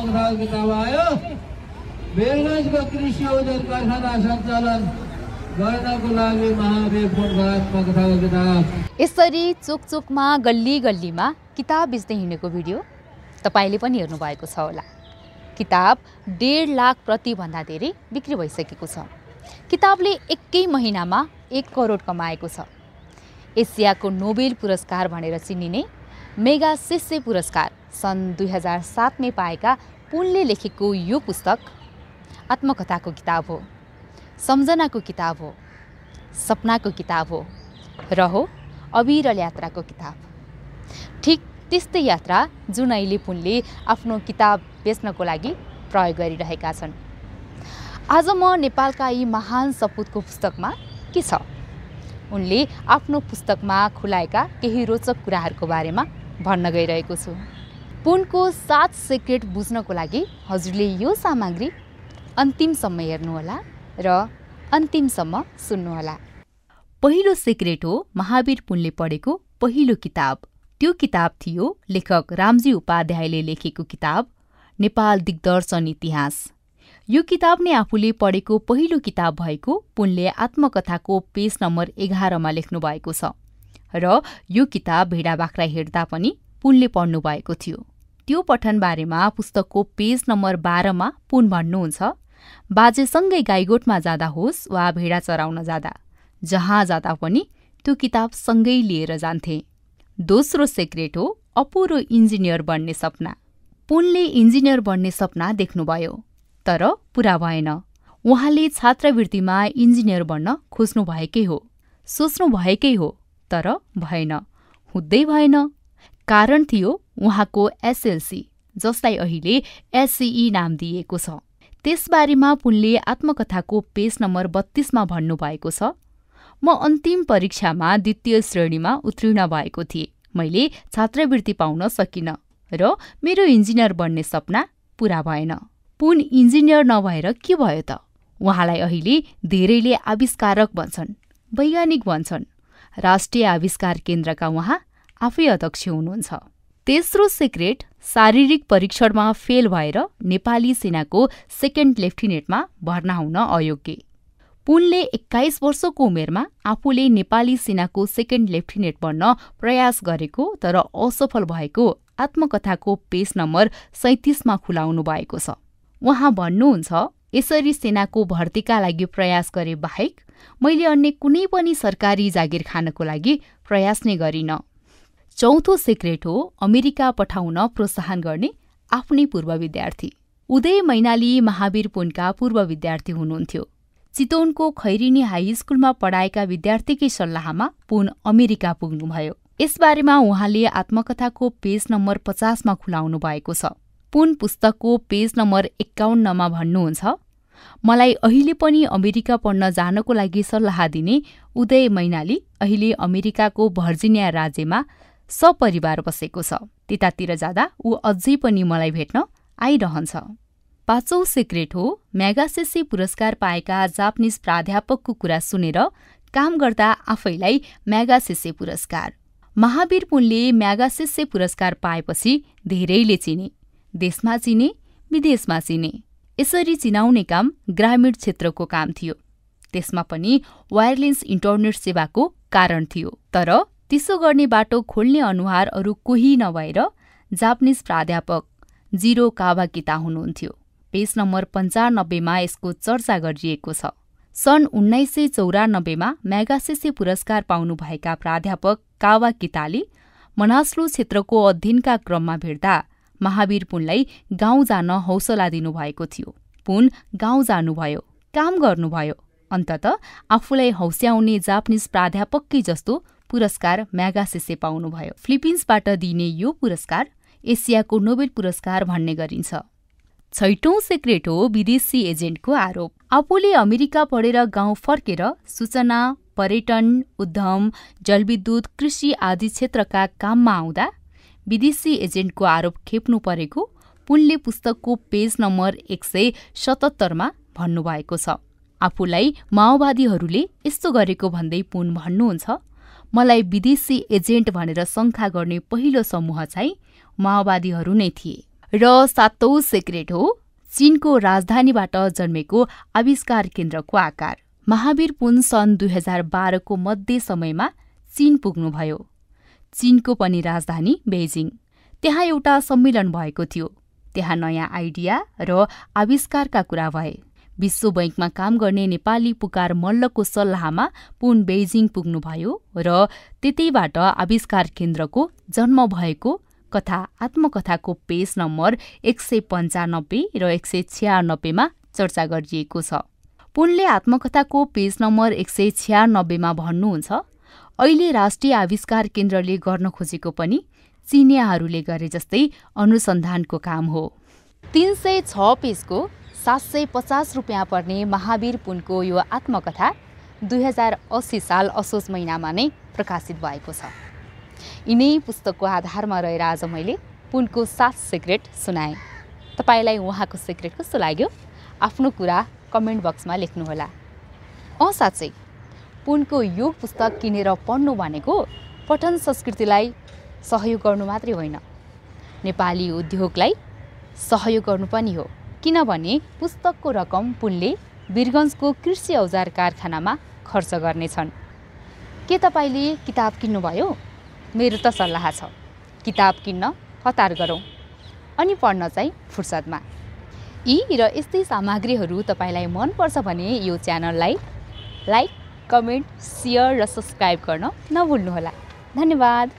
आत्मकथाको किताब आयो। बेलगञ्जको कृषि ओजन कारखाना सञ्चालन गर्नको लागि महावीर पुनको आत्मकथाको किताब। यसरी चोकचोकमा गल्ली गल्लीमा किताब बेच्दै हिँडेको भिडियो तपाईले पनि हेर्नु भएको छ होला। किताब 1.5 लाख प्रतिभन्दा धेरै बिक्री भइसकेको छ। किताबले एकै महिनामा 1 करोड कमाएको छ। एसियाको नोबेल पुरस्कार भनेर चिनिने मेगासेसे पुरस्कार सन् 2007 मा पाएका पुनले लेखेको यो पुस्तक आत्मकथाको किताब हो, सम्झनाको किताब हो, सपनाको किताब हो र हो अविरल यात्राको किताब। ठीक त्यस्तै यात्रा जुन अहिले पुनले आफ्नो किताब बेच्नको लागि प्रयोग गरिरहेका छन्। आज म नेपालका यी महान सपुतको पुस्तकमा के छ उनले आफ्नो पुस्तकमा खुलाएका केही रोचक कुराहरूको बारेमा भन्न गइरहेको छु। पुनको 7 सिक्रेट बुझ्नको लागि हजुरले यो सामग्री अन्तिमसम्म हेर्नुहोला र अन्तिमसम्म सुन्नुहोला। पहिलो सिक्रेट हो महावीर पुनले पढेको पहिलो किताब। त्यो किताब थियो लेखक रामजी उपाध्यायले लेखेको किताब नेपाल दिग्दर्शन इतिहास। यो किताब नै आफूले पढेको पहिलो किताब भएको पुनले आत्मकथाको पेज नम्बर 11 मा लेख्नु भएको छ र यो किताब भेडा बाख्रा हेर्दा पनि पुनले पढ्नु भएको थियो। त्यो पठन बारेमा पुस्तकको पेज नम्बर 12 मा पुन भन्नुहुन्छ, बाजेसँगै गाईगोठमा जाँदा होस् वा भेडा चराउन जाँदा, जहाँ जाँदा पनि त्यो किताब सँगै लिएर जान्थे। दोस्रो सिक्रेट हो अपुरो इन्जिनियर बन्ने सपना। पुनले इन्जिनियर बन्ने सपना देख्नुभयो तर पूरा भएन। उहाँले छात्रवृत्तिमा इन्जिनियर बन्न खोज्नु भएकै हो, सोच्नु भएकै हो, तर भएन, हुँदै भएन। कारण थियो उहाँको एसएलसी, जसलाई अहिले एससीई नाम दिएको छ। त्यसबारेमा पुनले आत्मकथाको पेज नम्बर 32 मा भन्नुभएको छ, म अन्तिम परीक्षामा 2य श्रेणीमा उत्तीर्ण भएको थिएँ। मैले छात्रवृत्ति पाउन सकिन र मेरो इन्जिनियर बन्ने सपना पूरा भएन। पुन इन्जिनियर नभएर के भयो त? उहाँलाई अहिले धेरैले आविष्कारक भन्छन्, वैज्ञानिक भन्छन्। राष्ट्रिय आविष्कार केन्द्रका उहाँ आफै अध्यक्ष हुनुहुन्छ। तेस्रो सिक्रेट शारीरिक परीक्षणमा फेल भएर नेपाली सेनाको 2nd लेफ्टिनेन्टमा भर्ना हुन अयोग्य। पुनले 21 वर्षको उमेरमा आफूले नेपाली सेनाको 2nd लेफ्टिनेन्ट बन्न प्रयास गरेको तर असफल भएको आत्मकथाको पेज नम्बर 37 मा खुलाउनु भएको छ। उहाँ भन्नुहुन्छ, यसरी सेनाको भर्तीका लागि प्रयास गरे बाहेक मैले अन्य कुनै पनि सरकारी जागिर खानको लागि प्रयास नै गरिन। चौथो सिक्रेट हो अमेरिका पठाउन प्रोत्साहन गर्ने आफ्नै पूर्व विद्यार्थी। उदय मैनाली महावीर पुनका पूर्व विद्यार्थी हुनुहुन्थ्यो। चितवनको खैरिनी हाई स्कुलमा पढाएका विद्यार्थीकै सल्लाहमा पुन अमेरिका पुग्नुभयो। यसबारेमा उहाँले आत्मकथाको पेज नम्बर 50 मा खुलाउनु भएको छ। पुन पुस्तकको पेज नम्बर 51 मा भन्नुहुन्छ, मलाई अहिले पनि अमेरिका पढ्न जानको लागि सल्लाह दिने उदय मैनाली अहिले अमेरिकाको भर्जिनिया राज्यमा सपरिवार बसेको छ। त्यतातिर जाँदा ऊ अझै पनि मलाई भेट्न आइरहन्छ। पाँचौं सिक्रेट हो म्यागासेसे पुरस्कार पाएका जापानिज प्राध्यापकको कुरा सुनेर काम गर्दा आफैलाई म्यागासेसे पुरस्कार। महावीर पुनले म्यागासेसे पुरस्कार पाएपछि धेरैले चिने, देशमा चिने, विदेशमा चिने। यसरी चिनाउने काम ग्रामीण क्षेत्रको काम थियो। त्यसमा पनि वायरलेस इन्टरनेट सेवाको कारण थियो। तर त्यसो गर्ने बाटो खोल्ने अनुहार अरू कोही नभएर जापानिज प्राध्यापक जिरो कावाकिता हुनुहुन्थ्यो। पेज नम्बर 95 मा यसको चर्चा गरिएको छ। सन् 1994 मा म्यागासेसे पुरस्कार पाउनुभएका प्राध्यापक कावाकिताले मनास्लु क्षेत्रको अध्ययनका क्रममा भेट्दा महावीर पुनलाई गाउँ जान हौसला दिनुभएको थियो। पुन गाउँ जानुभयो, काम गर्नुभयो। अन्ततः आफूलाई हौस्याउने जापानिज प्राध्यापककै जस्तो पुरस्कार म्यागासेसे पाउनुभयो। फिलिपिन्सबाट दिइने यो पुरस्कार एसियाको नोबेल पुरस्कार भन्ने गरिन्छ। छैटौं सिक्रेट हो विदेशी एजेन्टको आरोप। आफूले अमेरिका पढेर गाउँ फर्केर सूचना, पर्यटन, उद्यम, जलविद्युत, कृषि आदि क्षेत्रका काममा आउँदा विदेशी एजेन्टको आरोप खेप्नु परेको पुनले पुस्तकको पेज नम्बर 177 मा भन्नुभएको छ। आफूलाई माओवादीहरूले यस्तो गरेको भन्दै पुन भन्नुहुन्छ, मलाई विदेशी एजेन्ट भनेर शङ्का गर्ने पहिलो समूह चाहिँ माओवादीहरू नै थिए। र 7औं सिक्रेट हो चीनको राजधानीबाट जन्मेको आविष्कार केन्द्रको आकार। महावीर पुन सन् 2012 को मध्य समयमा चीन पुग्नुभयो। चीनको पनि राजधानी बेइजिङ। त्यहाँ एउटा सम्मेलन भएको थियो। त्यहाँ नयाँ आइडिया र आविष्कारका कुरा भए। विश्व बैंकमा काम गर्ने नेपाली पुकार मल्लको सल्लाहमा पुन बेइजिङ पुग्नुभयो र त्यतैबाट आविष्कार केन्द्रको जन्म भएको कथा आत्मकथाको पेज नम्बर 195 र 196 मा चर्चा गरिएको छ। पुनले आत्मकथाको पेज नम्बर 196 मा भन्नुहुन्छ, अहिले राष्ट्रिय आविष्कार केन्द्रले गर्न खोजेको पनि चीनियाहरूले गरे जस्तै अनुसन्धानको काम हो। 306 पेजको 750 रुपियाँ पर्ने महावीर पुनको यो आत्मकथा 2080 साल असोज महिनामा नै प्रकाशित भएको छ। यिनै पुस्तकको आधारमा रहेर आज मैले पुनको 7 सिक्रेट सुनाएँ। तपाईलाई उहाँको सिक्रेट कस्तो लाग्यो? आफ्नो कुरा कमेन्ट बक्समा लेख्नुहोला। साँच्चै पुनको यो पुस्तक किनेर पढ्नु भनेको पठन संस्कृतिलाई सहयोग गर्नु मात्रै होइन, नेपाली उद्योगलाई सहयोग गर्नु पनि हो। किनभने पुस्तकको रकम पुनले वीरगञ्जको कृषि औजार कारखानामा खर्च गर्नेछन्। के तपाईले किताब किन्नुभयो? मेरो त सल्लाह छ, किताब किन्न हतार गरौँ अनि पढ्न चाहिँ फुर्सदमा। यी र यस्तै सामग्रीहरू तपाईलाई मनपर्छ भने यो च्यानललाई लाइक, कमेन्ट, सेयर र सब्स्क्राइब गर्न नभुल्नुहोला। धन्यवाद।